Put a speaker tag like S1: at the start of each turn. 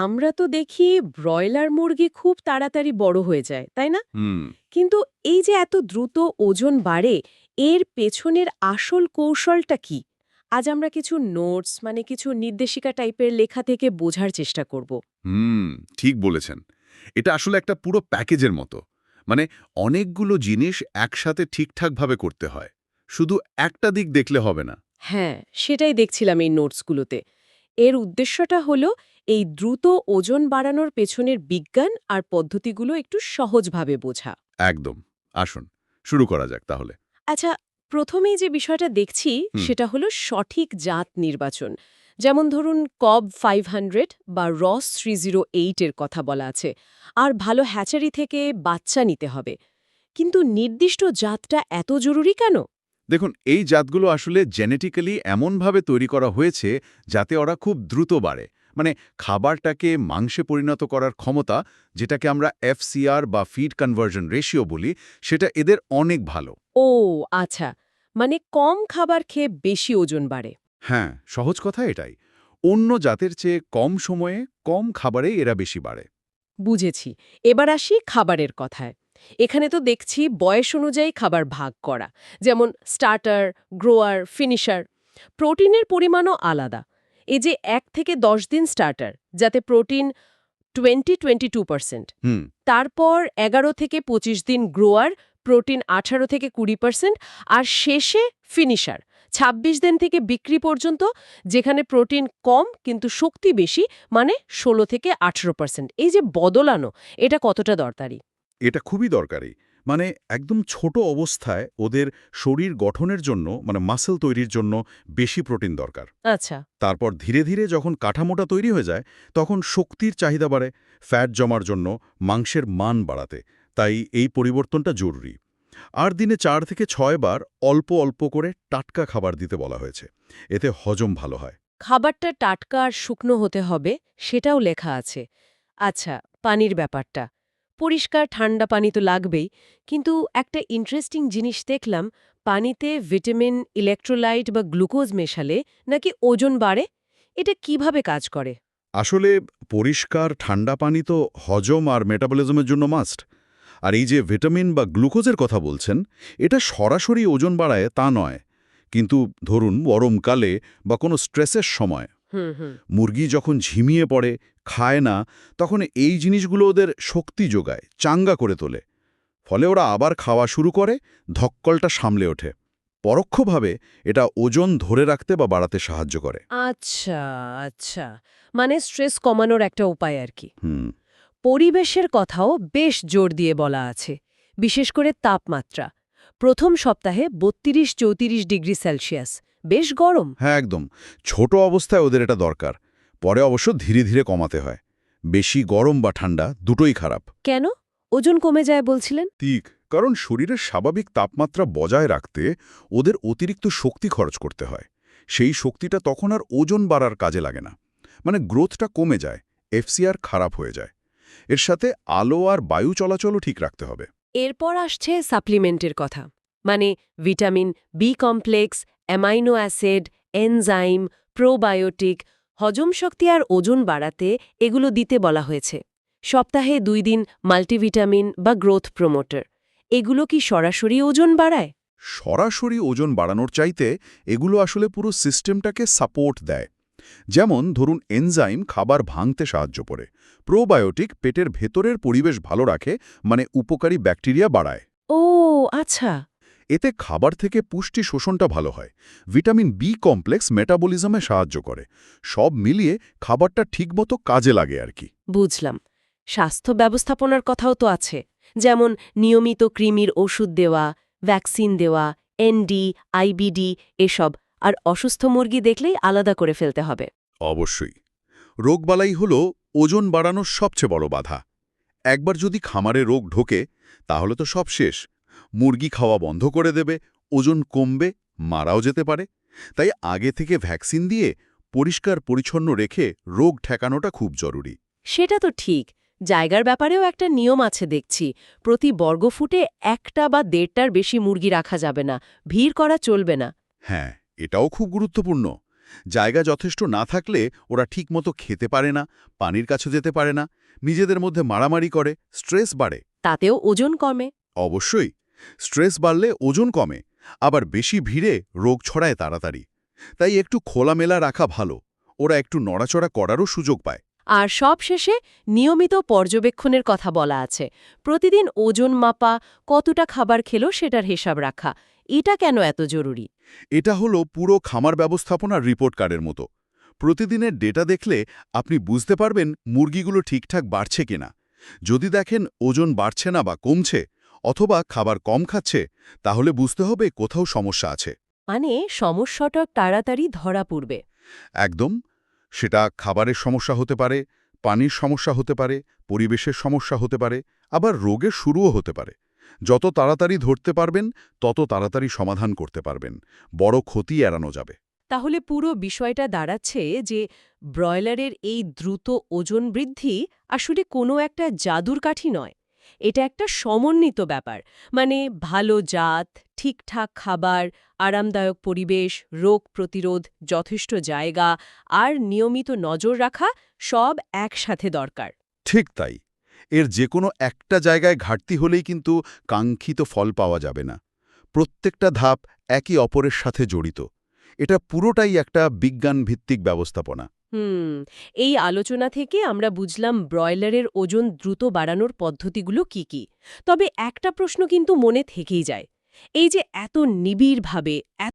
S1: আমরা তো দেখি ব্রয়লার মুরগি খুব তাড়াতাড়ি বড় হয়ে যায়, তাই না?
S2: হুম।
S1: কিন্তু এই যে এত দ্রুত ওজন বাড়ে, এর পেছনের আসল কৌশলটা কি? আজ আমরা কিছু নোটস কিছু নির্দেশিকা টাইপের লেখা থেকে বোঝার চেষ্টা করব।
S2: হুম, ঠিক বলেছেন। এটা আসলে একটা পুরো প্যাকেজের মতো। মানে অনেকগুলো জিনিস একসাথে ঠিকঠাকভাবে করতে হয়। শুধু একটা দিক দেখলে হবে না।
S1: হ্যাঁ, সেটাই দেখছিলাম এই নোটসগুলোতে। এর উদ্দেশ্যটা হলো এই দ্রুত ওজন বাড়ানোর পেছনের বিজ্ঞান আর পদ্ধতিগুলো একটু সহজভাবে বোঝা।
S2: একদম। আসুন, শুরু করা যাক তাহলে।
S1: আচ্ছা, প্রথমেই যে বিষয়টা দেখছি
S2: হুম।
S1: সেটা হলো সঠিক জাত নির্বাচন। যেমন ধরুন কব 500 বা রস 308 এর কথা বলা আছে। আর ভালো হ্যাচারি থেকে বাচ্চা নিতে হবে। কিন্তু নির্দিষ্ট জাতটা এত জরুরি কেন?
S2: দেখুন, এই জাতগুলো আসলে জেনেটিক্যালি এমনভাবে তৈরি করা হয়েছে যাতে ওরা খুব দ্রুত বাড়ে। মানে খাবারটাকে মাংসে পরিণত করার ক্ষমতা, যেটাকে আমরা এফসিআর বা ফিড কনভার্জন রেশিও বলি, সেটা এদের অনেক ভালো।
S1: ও আচ্ছা, মানে কম খাবার খেয়ে বেশি ওজন বাড়ে।
S2: হ্যাঁ, সহজ কথা এটাই। অন্য জাতের চেয়ে কম সময়ে, কম খাবারে এরা বেশি বাড়ে।
S1: বুঝেছি। এবার আসি খাবারের কথায়। এখানে তো দেখছি বয়স অনুযায়ী খাবার ভাগ করা, যেমন স্টার্টার, গ্রোয়ার, ফিনিশার। প্রোটিনের পরিমাণও আলাদা। এই যে 1 থেকে 10 দিন স্টার্টার, যাতে প্রোটিন 20-22%।
S2: হুম।
S1: তারপর 11 থেকে 25 দিন গ্রোয়ার, প্রোটিন 18 থেকে 20%। আর শেষে ফিনিশার 26 দিন থেকে বিক্রি পর্যন্ত, যেখানে প্রোটিন কম কিন্তু শক্তি বেশি, মানে 16 থেকে 18%। এই যে বদলানো, এটা কতটা দরকারি?
S2: এটা খুবই দরকারি। মানে একদম ছোট অবস্থায় ওদের শরীর গঠনের জন্য, মানে মাসল তৈরির জন্য বেশি প্রোটিন দরকার।
S1: আচ্ছা।
S2: তারপর ধীরে ধীরে যখন কাঠামোটা তৈরি হয়ে যায়, তখন শক্তির চাহিদা বাড়ে, ফ্যাট জমার জন্য, মাংসের মান বাড়াতে। তাই এই পরিবর্তনটা জরুরি। আর দিনে 4 থেকে 6 বার অল্প অল্প করে টাটকা খাবার দিতে বলা হয়েছে। এতে হজম ভালো হয়।
S1: খাবারটা টাটকা আর শুকনো হতে হবে, সেটাও লেখা আছে। আচ্ছা, পানির ব্যাপারটা। পরিষ্কার ঠান্ডা পানি তো লাগবেই, কিন্তু একটা ইন্টারেস্টিং জিনিস দেখলাম, পানিতে ভিটামিন, ইলেকট্রোলাইট বা গ্লুকোজ মেশালে নাকি ওজন বাড়ে। এটা কিভাবে কাজ করে?
S2: আসলে পরিষ্কার ঠান্ডা পানি তো হজম আর মেটাবলিজমের জন্য মাস্ট। আর এই যে ভিটামিন বা গ্লুকোজের কথা বলছেন, এটা সরাসরি ওজন বাড়ায় তা নয়। কিন্তু ধরুন গরমকালে বা কোনো স্ট্রেসের সময়
S1: হুম হুম।
S2: মুরগি যখন ঝিমিয়ে পড়ে, খায় না, তখন এই জিনিসগুলো ওদের শক্তি যোগায়, চাঙ্গা করে তোলে। ফলে ওরা আবার খাওয়া শুরু করে, ধক্কলটা সামলে ওঠে। পরোক্ষভাবে এটা ওজন ধরে রাখতে বা বাড়াতে সাহায্য করে।
S1: আচ্ছা আচ্ছা, মানে স্ট্রেস কমানোর একটা উপায় আর কি।
S2: হুম।
S1: পরিবেশের কথাও বেশ জোর দিয়ে বলা আছে, বিশেষ করে তাপমাত্রা। প্রথম সপ্তাহে 32-34 ডিগ্রি সেলসিয়াস, বেশ গরম।
S2: হ্যাঁ, একদম। ছোট অবস্থায় ওদের এটা দরকার। পরে অবশ্য ধীরে ধীরে কমাতে হয়। বেশি গরম বা ঠান্ডা দুটোই খারাপ।
S1: কেন? ওজন কমে যায় বলছিলেন?
S2: ঠিক, কারণ শরীরের স্বাভাবিক তাপমাত্রা বজায় রাখতে ওদের অতিরিক্ত শক্তি খরচ করতে হয়। সেই শক্তিটা তখন আর ওজন বাড়ার কাজে লাগে না। মানে গ্রোথটা কমে যায়, এফসিআর খারাপ হয়ে যায়। এর সাথে আলো আর বায়ু চলাচলও ঠিক রাখতে হবে।
S1: এরপর আসছে সাপ্লিমেন্টের কথা, মানে vitamin, B complex, amino acid, enzyme, probiotic. হজম শক্তি আর ওজন বাড়াতে এগুলো দিতে বলা হয়েছে। সপ্তাহে 2 দিন মাল্টিভিটামিন বা গ্রোথ প্রমোটার। এগুলো কি সরাসরি ওজন বাড়ায়?
S2: সরাসরি ওজন বাড়ানোর চাইতে এগুলো আসলে পুরো সিস্টেমটাকে সাপোর্ট দেয়। যেমন ধরুন এনজাইম খাবার ভাঙতে সাহায্য করে, প্রোবায়োটিক পেটের ভেতরের পরিবেশ ভালো রাখে, মানে উপকারী ব্যাকটেরিয়া বাড়ায়।
S1: ও আচ্ছা।
S2: এতে খাবার থেকে পুষ্টি শোষণটা ভালো হয়। ভিটামিন বি কমপ্লেক্স মেটাবলিজমে সাহায্য করে। সব মিলিয়ে খাবারটা ঠিকমতো কাজে লাগে আর কি।
S1: বুঝলাম। স্বাস্থ্য ব্যবস্থাপনার কথাও তো আছে, যেমন নিয়মিত কৃমির ওষুধ দেওয়া, ভ্যাকসিন দেওয়া, এনডি, আইবিডি এসব। আর অসুস্থ মুরগি দেখলেই আলাদা করে ফেলতে হবে।
S2: অবশ্যই। রোগবালাই হল ওজন বাড়ানোর সবচেয়ে বড় বাধা। একবার যদি খামারে রোগ ঢোকে, তাহলে তো সব শেষ। মুরগি খাওয়া বন্ধ করে দেবে, ওজন কমবে, মারাও যেতে পারে। তাই আগে থেকে ভ্যাকসিন দিয়ে পরিষ্কার পরিচ্ছন্ন রেখে রোগ ঠেকানোটা খুব জরুরি।
S1: সেটা তো ঠিক। জায়গার ব্যাপারেও একটা নিয়ম আছে দেখছি। প্রতি বর্গফুটে 1টা বা 1.5টার বেশি মুরগি রাখা যাবে না, ভিড় করা চলবে না।
S2: হ্যাঁ, এটাও খুব গুরুত্বপূর্ণ। জায়গা যথেষ্ট না থাকলে ওরা ঠিকমতো খেতে পারে না, পানির কাছে যেতে পারে না, নিজেদের মধ্যে মারামারি করে, স্ট্রেস বাড়ে।
S1: তাতেও ওজন কমে।
S2: অবশ্যই, স্ট্রেস বাড়লে ওজন কমে, আবার বেশি ভিড়ে রোগ ছড়ায় তাড়াতাড়ি। তাই একটু খোলামেলা রাখা ভালো, ওরা একটু নড়াচড়া করারও সুযোগ পায়।
S1: আর সবশেষে নিয়মিত পর্যবেক্ষণের কথা বলা আছে। প্রতিদিন ওজন মাপা, কতটা খাবার খেলো সেটার হিসাব রাখা। এটা কেন এত জরুরি?
S2: এটা হলো পুরো খামার ব্যবস্থাপনার রিপোর্ট কার্ডের মতো। প্রতিদিনের ডেটা দেখলে আপনি বুঝতে পারবেন মুরগিগুলো ঠিকঠাক বাড়ছে কিনা। যদি দেখেন ওজন বাড়ছে না বা কমছে, অথবা খাবার কম খাচ্ছে, তাহলে বুঝতে হবে কোথাও সমস্যা আছে।
S1: মানে সমস্যাটা তাড়াতাড়ি ধরা পড়বে।
S2: একদম। সেটা খাবারের সমস্যা হতে পারে, পানির সমস্যা হতে পারে, পরিবেশের সমস্যা হতে পারে, আবার রোগের শুরুও হতে পারে। যত তাড়াতাড়ি ধরতে পারবেন, তত তাড়াতাড়ি সমাধান করতে পারবেন, বড় ক্ষতি এড়ানো যাবে।
S1: তাহলে পুরো বিষয়টা দাঁড়াচ্ছে যে ব্রয়লারের এই দ্রুত ওজন বৃদ্ধি আসলে কোনো একটা জাদুর কাঠি নয়। এটা একটা সমন্বিত ব্যাপার। মানে ভালো জাত, ঠিকঠাক খাবার, আরামদায়ক পরিবেশ, রোগ প্রতিরোধ, যথেষ্ট জায়গা আর নিয়মিত নজর রাখা সব একসাথে দরকার।
S2: ঠিক তাই। এর যে কোনো একটা জায়গায় ঘাটতি হলেই কিন্তু কাঙ্ক্ষিত ফল পাওয়া যাবে না। প্রত্যেকটা ধাপ একে অপরের সাথে জড়িত। এটা পুরোটাই একটা বিজ্ঞানভিত্তিক ব্যবস্থাপনা।
S1: এই আলোচনা থেকে আমরা বুঝলাম ব্রয়লারের ওজন দ্রুত বাড়ানোর পদ্ধতিগুলো কি কি। তবে একটা প্রশ্ন কিন্তু মনে থেকেই যায়। এই যে এত নিবিড়ভাবে